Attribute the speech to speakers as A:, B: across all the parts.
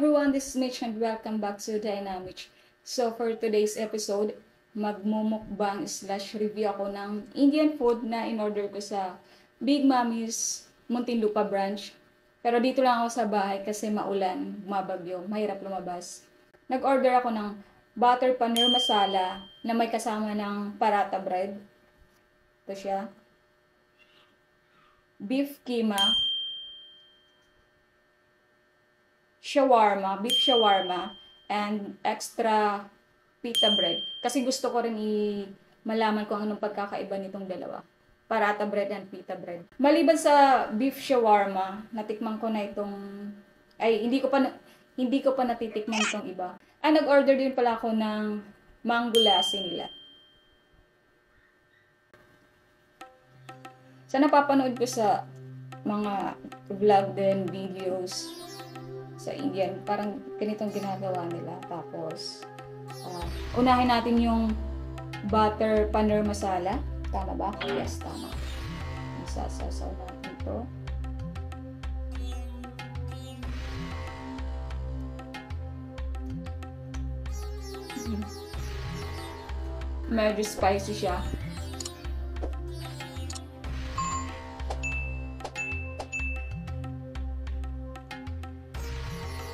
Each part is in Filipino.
A: everyone, this is Mitch and welcome back to Dynamic. So for today's episode, magmumukbang slash review ako ng Indian food na in-order ko sa Big Mommy's Muntinlupa branch. Pero dito lang ako sa bahay kasi maulan, bumabagyo, mahirap lumabas. Nag-order ako ng butter paneer masala na may kasama ng paratha bread. Ito siya. Beef keema, shawarma, beef shawarma, and extra pita bread. Kasi gusto ko rin malaman kung anong pagkakaiba nitong dalawa. Paratha bread and pita bread. Maliban sa beef shawarma, natikman ko na itong, hindi ko pa natitikman itong iba. Nag-order din pala ako ng mango lassi nila. Sa napapanood ko sa mga vlog din, videos sa Indian, parang ganitong ginagawa nila. Tapos, unahin natin yung butter paneer masala. Tama ba? Yes, tama. Isasasaw natin ito. Medyo spicy siya.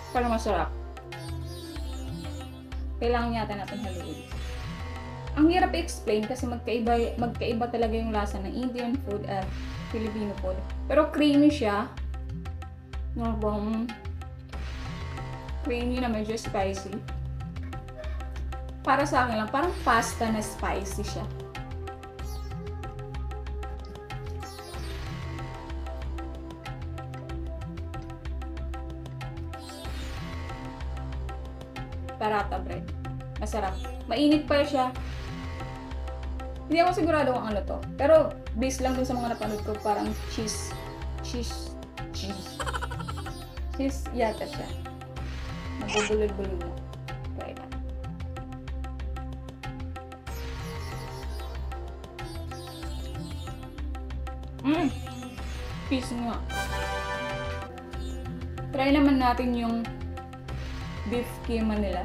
A: Pero masarap. Kailangan yata natin haluin. Ang hirap i-explain kasi magkaiba talaga yung lasa ng Indian food at Filipino food. Pero creamy siya. Creamy na medyo spicy. Para sa akin lang, parang pasta na spicy siya. Paratha bread. Masarap. Mainit pa siya. Hindi ako sigurado kung ano to. Pero based lang dun sa mga napanood ko, parang cheese yata siya. Nabubulol-bulol na. Try na. Cheese nga. Try naman natin yung beef keema nila.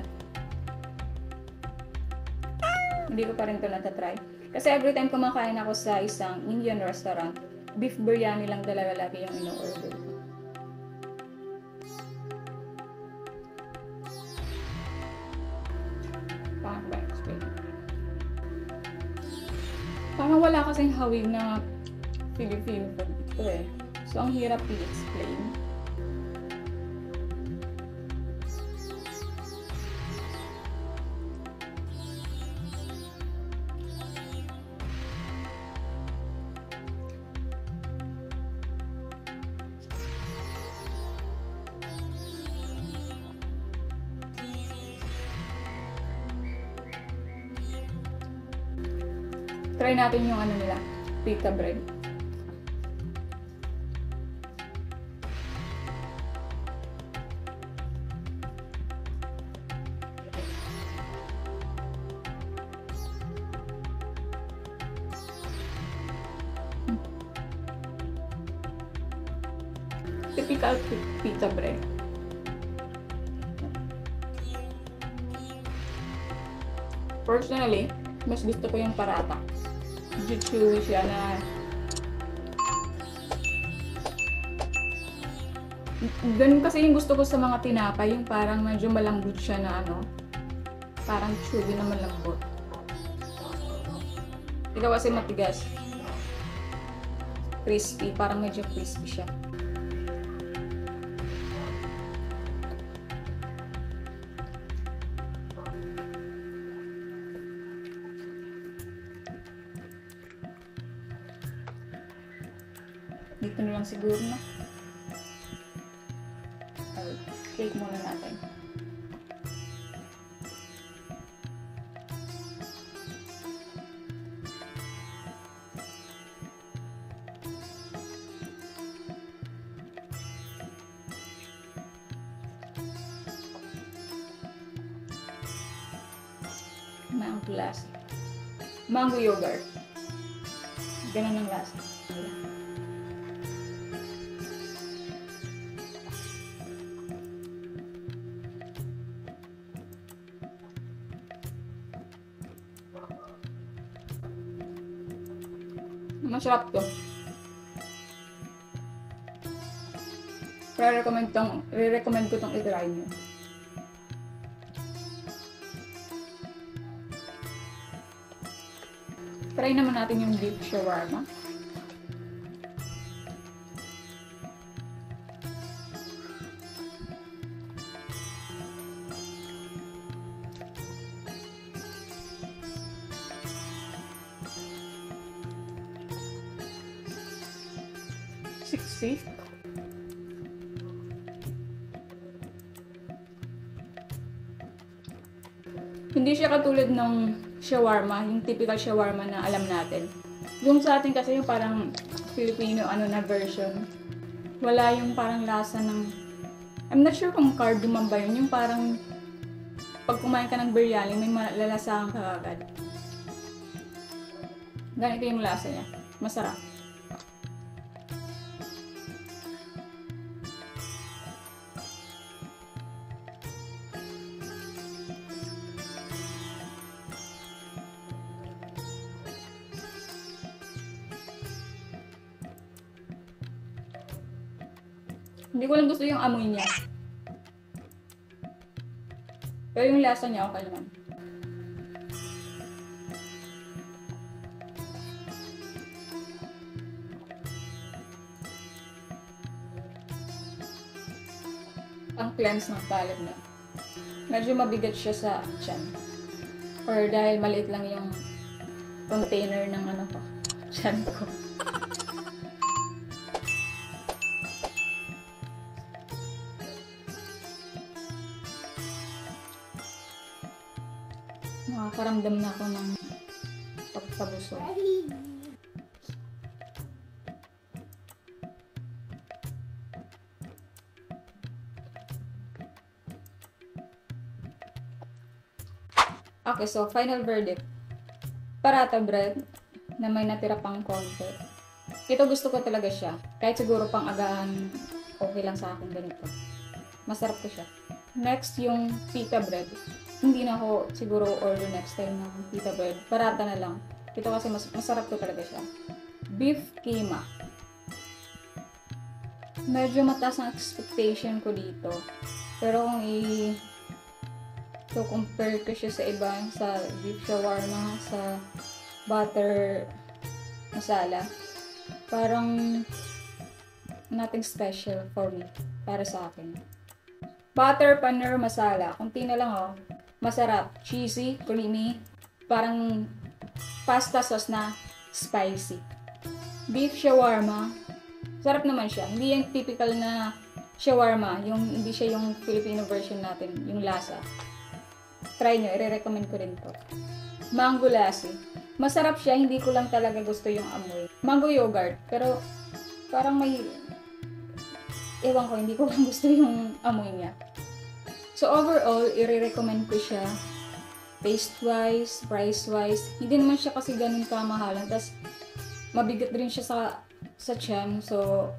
A: Hindi ko pa rin ito natatry. Kasi every time kumakain ako sa isang Indian restaurant, beef biryani lang talaga lagi yung ino-order ko. Paano ba explain? Parang wala kasing hawig na Filipino food ito eh. So, ang hirap i-explain. Try natin yung ano nila, pita bread. Typical pita bread. Personally, mas gusto ko yung paratha. Chewy siya na ganun kasi yung gusto ko sa mga tinapay, yung parang medyo malambot siya na parang chewy na malambot. Ikaw kasi matigas, crispy, parang medyo crispy siya. Dito na lang siguro na. Cake muna natin. Mango lasa. Mango yogurt. Ganun ang lasa. Masarap to. Re-recommend ko tong i-try nyo. Try naman natin yung beef shawarma. $60. Hindi siya katulad ng shawarma, yung typical shawarma na alam natin. Yung sa atin kasi yung parang Filipino na version. Wala yung parang lasa ng, I'm not sure kung cardamom ba yun, yung parang pag kumain ka ng biryani, may malalasahan ka agad. Ganito yung lasa niya. Masarap. Hindi ko lang gusto yung amoy niya. Pero yung lasa niya, okay naman. Ang cleanse ng palate niya. Medyo mabigat siya sa tiyan. Or dahil maliit lang yung container ng tiyan ko. Nakakaramdam na ako ng pagkabusog. Okay, so final verdict. Paratha bread na may natira pang konti. Ito gusto ko talaga siya. Kahit siguro pang agahan, okay lang sa akin ganito. Masarap ko siya. Next, yung pita bread. Hindi na ako siguro order next time ng pita bread. Paratha na lang. Ito kasi masarap ko talaga siya. Beef keema. Medyo mataas ang expectation ko dito. Pero kung compare ko siya sa iba, sa beef shawarma, sa butter masala, parang nothing special for me, para sa akin. Butter paneer masala, kunti na lang masarap, cheesy, creamy, parang pasta sauce na spicy. Beef shawarma, sarap naman siya, hindi yung typical na shawarma, hindi siya yung Filipino version natin, yung lasa. Try nyo, i-recommend ko rin to. Mango lassi. Masarap siya, hindi ko lang talaga gusto yung amoy. Mango yogurt, pero parang ewan ko, hindi ko lang gusto yung amoy niya. So overall, i-recommend ko siya. Taste-wise, price-wise, hindi naman siya kasi ganun kamahalan. Tapos, mabigat rin siya sa tiyan. So,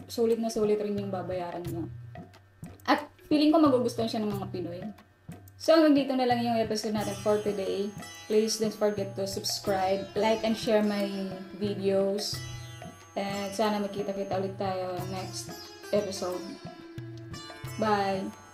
A: sulit na sulit rin yung babayaran niya. At feeling ko magugustuhan siya ng mga Pinoy. So, hanggang dito na lang yung episode natin for today. Please don't forget to subscribe, like, and share my videos. And sana magkita-kita ulit tayo next episode. Bye!